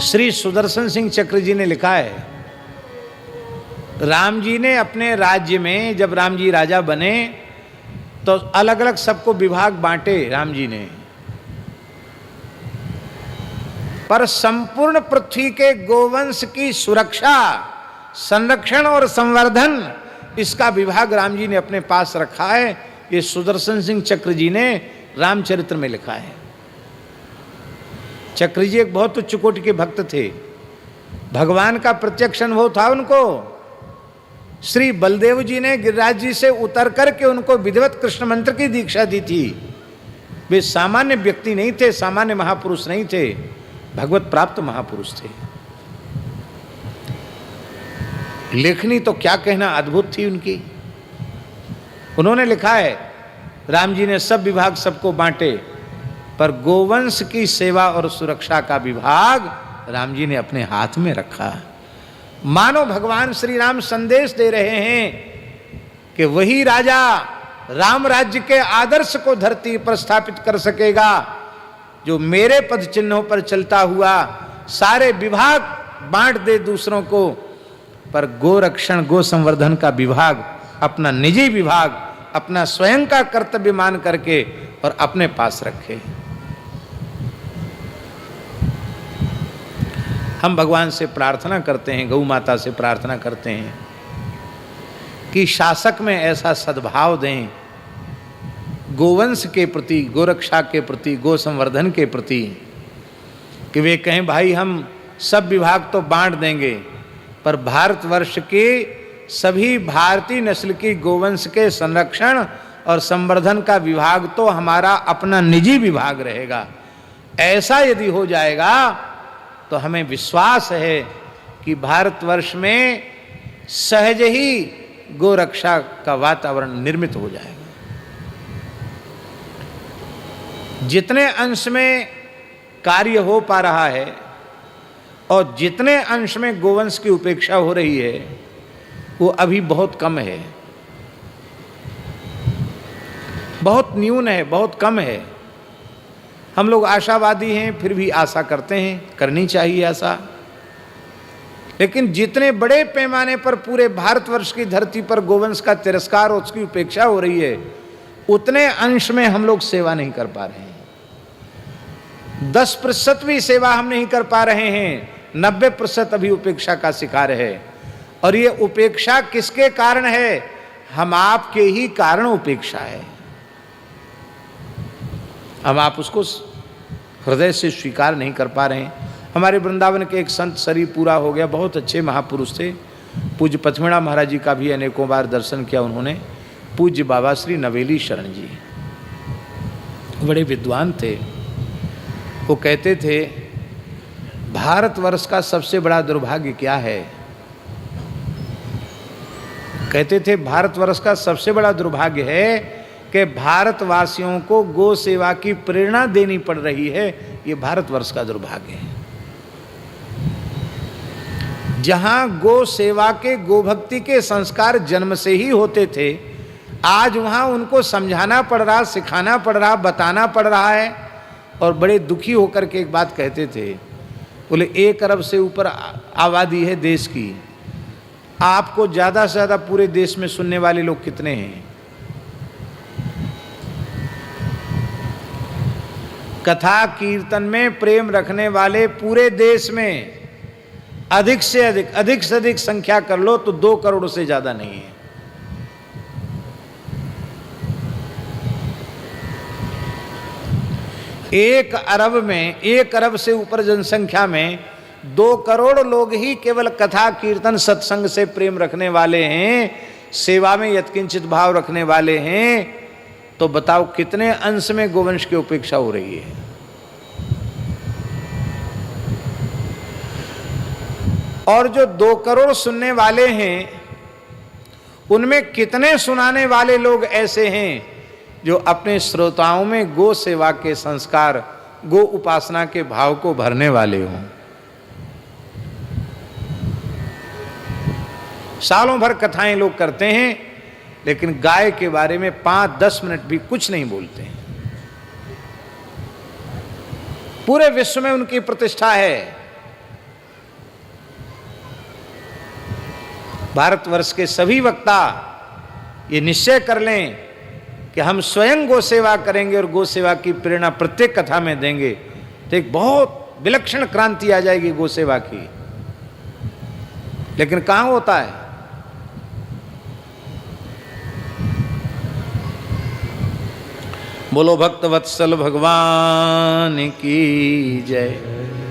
श्री सुदर्शन सिंह चक्र जी ने लिखा है, राम जी ने अपने राज्य में जब राम जी राजा बने तो अलग अलग सबको विभाग बांटे राम जी ने, पर संपूर्ण पृथ्वी के गोवंश की सुरक्षा, संरक्षण और संवर्धन, इसका विभाग राम जी ने अपने पास रखा है। ये सुदर्शन सिंह चक्र जी ने रामचरित्र में लिखा है। चक्र जी एक बहुत उच्च कोटि के भक्त थे, भगवान का प्रत्यक्ष अनुभव था उनको। श्री बलदेव जी ने गिरिराज जी से उतर करके उनको विधिवत कृष्ण मंत्र की दीक्षा दी थी। वे सामान्य व्यक्ति नहीं थे, सामान्य महापुरुष नहीं थे, भगवत प्राप्त महापुरुष थे। लेखनी तो क्या कहना अद्भुत थी उनकी। उन्होंने लिखा है, राम जी ने सब विभाग सबको बांटे, पर गोवंश की सेवा और सुरक्षा का विभाग राम जी ने अपने हाथ में रखा। मानो भगवान श्री राम संदेश दे रहे हैं कि वही राजा राम राज्य के आदर्श को धरती पर स्थापित कर सकेगा जो मेरे पद चिन्हों पर चलता हुआ सारे विभाग बांट दे दूसरों को, पर गोरक्षण गो संवर्धन का विभाग, अपना निजी विभाग, अपना स्वयं का कर्तव्य मान करके और अपने पास रखे। हम भगवान से प्रार्थना करते हैं, गौ माता से प्रार्थना करते हैं कि शासक में ऐसा सद्भाव दें गोवंश के प्रति, गोरक्षा के प्रति, गो संवर्धन के प्रति, कि वे कहें भाई हम सब विभाग तो बांट देंगे, पर भारतवर्ष के सभी भारतीय नस्ल की गोवंश के संरक्षण और संवर्धन का विभाग तो हमारा अपना निजी विभाग रहेगा। ऐसा यदि हो जाएगा तो हमें विश्वास है कि भारतवर्ष में सहज ही गोरक्षा का वातावरण निर्मित हो जाएगा। जितने अंश में कार्य हो पा रहा है और जितने अंश में गोवंश की उपेक्षा हो रही है वो अभी बहुत कम है, बहुत न्यून है, बहुत कम है। हम लोग आशावादी हैं, फिर भी आशा करते हैं, करनी चाहिए आशा। लेकिन जितने बड़े पैमाने पर पूरे भारतवर्ष की धरती पर गोवंश का तिरस्कार और उसकी उपेक्षा हो रही है, उतने अंश में हम लोग सेवा नहीं कर पा रहे हैं। 10% भी सेवा हम नहीं कर पा रहे हैं, 90% अभी उपेक्षा का शिकार है। और ये उपेक्षा किसके कारण है? हम आपके ही कारण उपेक्षा है। हम आप उसको हृदय से स्वीकार नहीं कर पा रहे हैं। हमारे वृंदावन के एक संत शरीर पूरा हो गया, बहुत अच्छे महापुरुष थे, पूज्य पचमेड़ा महाराज जी का भी अनेकों बार दर्शन किया उन्होंने। पूज्य बाबा श्री नवेली शरण जी बड़े विद्वान थे। वो कहते थे भारतवर्ष का सबसे बड़ा दुर्भाग्य क्या है? कहते थे भारतवर्ष का सबसे बड़ा दुर्भाग्य है कि भारतवासियों को गो सेवा की प्रेरणा देनी पड़ रही है। ये भारतवर्ष का दुर्भाग्य है। जहां गो सेवा के, गो भक्ति के संस्कार जन्म से ही होते थे, आज वहां उनको समझाना पड़ रहा, सिखाना पड़ रहा, बताना पड़ रहा है। और बड़े दुखी होकर के एक बात कहते थे, बोले 1 अरब से ऊपर आबादी है देश की, आपको ज़्यादा से ज़्यादा पूरे देश में सुनने वाले लोग कितने हैं? कथा कीर्तन में प्रेम रखने वाले पूरे देश में अधिक से अधिक संख्या कर लो तो 2 करोड़ से ज्यादा नहीं है। एक अरब से ऊपर जनसंख्या में 2 करोड़ लोग ही केवल कथा कीर्तन सत्संग से प्रेम रखने वाले हैं, सेवा में यत्किंचित भाव रखने वाले हैं। तो बताओ कितने अंश में गोवंश की उपेक्षा हो रही है? और जो 2 करोड़ सुनने वाले हैं उनमें कितने सुनाने वाले लोग ऐसे हैं जो अपने श्रोताओं में गो सेवा के संस्कार, गो उपासना के भाव को भरने वाले हों? सालों भर कथाएं लोग करते हैं, लेकिन गाय के बारे में 5-10 मिनट भी कुछ नहीं बोलते हैं। पूरे विश्व में उनकी प्रतिष्ठा है, भारतवर्ष के सभी वक्ता ये निश्चय कर लें कि हम स्वयं गो सेवा करेंगे और गो सेवा की प्रेरणा प्रत्येक कथा में देंगे, तो एक बहुत विलक्षण क्रांति आ जाएगी गो सेवा की। लेकिन कहां होता है? बोलो भक्त वत्सल भगवान की जय।